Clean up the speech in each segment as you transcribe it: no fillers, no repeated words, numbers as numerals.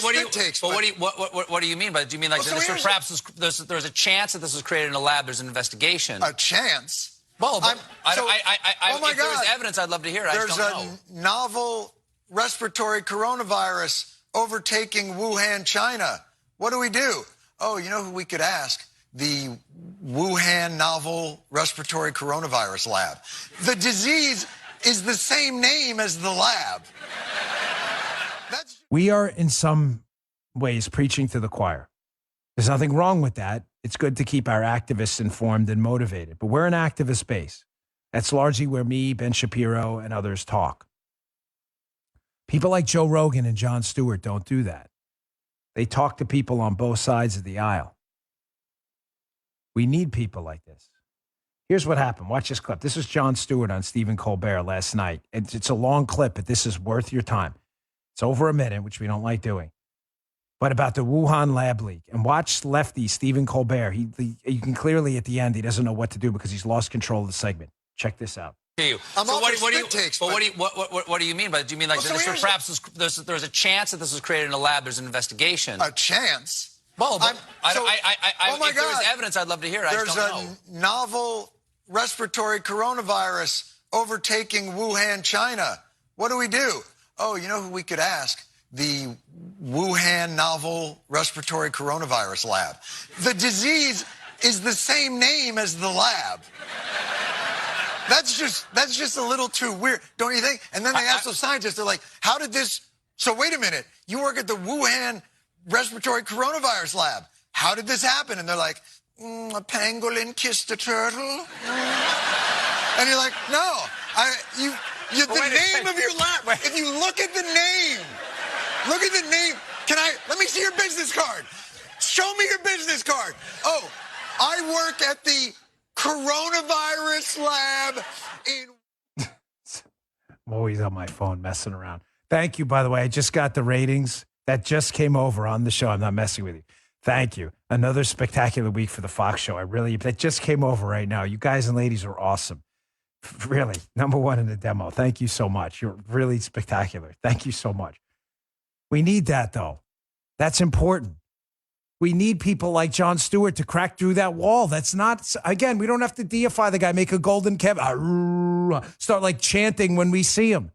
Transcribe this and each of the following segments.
what do you mean by that? Do you mean like perhaps there's a chance that this was created in a lab? There's an investigation. A chance? Well, if there was evidence, I'd love to hear it. There's a novel respiratory coronavirus overtaking Wuhan, China. What do we do? Oh, you know who we could ask? The Wuhan novel respiratory coronavirus lab. The disease is the same name as the lab. We are in some ways preaching to the choir. There's nothing wrong with that. It's good to keep our activists informed and motivated. But we're an activist base. That's largely where me, Ben Shapiro, and others talk. People like Joe Rogan and Jon Stewart don't do that. They talk to people on both sides of the aisle. We need people like this. Here's what happened. Watch this clip. This is Jon Stewart on Stephen Colbert last night. It's a long clip, but this is worth your time. It's over a minute, which we don't like doing. But about the Wuhan lab leak. And watch lefty Stephen Colbert. You can clearly at the end, he doesn't know what to do because he's lost control of the segment. Check this out. What do you mean by that? Do you mean like perhaps there's a chance that this was created in a lab? There's an investigation. A chance? Well, if there was evidence, I'd love to hear it. There's a novel respiratory coronavirus overtaking Wuhan, China. What do we do? Oh, you know who we could ask? The Wuhan novel respiratory coronavirus lab. The disease is the same name as the lab. That's just a little too weird, don't you think? And then they ask those scientists, they're like, how did this... So wait a minute, you work at the Wuhan respiratory coronavirus lab. How did this happen? And they're like, a pangolin kissed a turtle. And you're like, no, the name of your lab. If you look at the name, let me see your business card. Show me your business card. Oh, I work at the coronavirus lab in... I'm always on my phone messing around. Thank you, by the way. I just got the ratings. That just came over on the show. I'm not messing with you. Thank you. Another spectacular week for the Fox show. That just came over right now. You guys and ladies are awesome. Really. Number one in the demo. Thank you so much. You're really spectacular. Thank you so much. We need that, though. That's important. We need people like Jon Stewart to crack through that wall. That's not, again, we don't have to deify the guy, make a golden Kevin, start like chanting when we see him.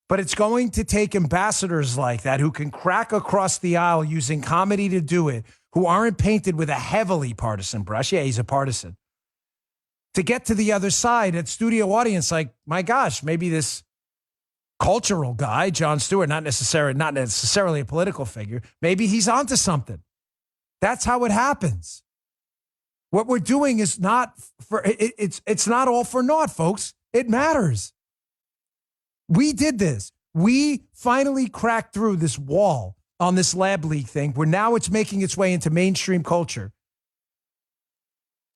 But it's going to take ambassadors like that who can crack across the aisle using comedy to do it, who aren't painted with a heavily partisan brush. Yeah, he's a partisan. To get to the other side at studio audience, like, my gosh, maybe this cultural guy, Jon Stewart, not necessarily a political figure, maybe he's onto something. That's how it happens. What we're doing is not for it's not all for naught, folks. It matters. We did this. We finally cracked through this wall on this lab leak thing, where now it's making its way into mainstream culture.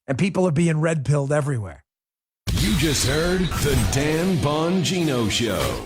And people are being red-pilled everywhere. You just heard the Dan Bongino Show.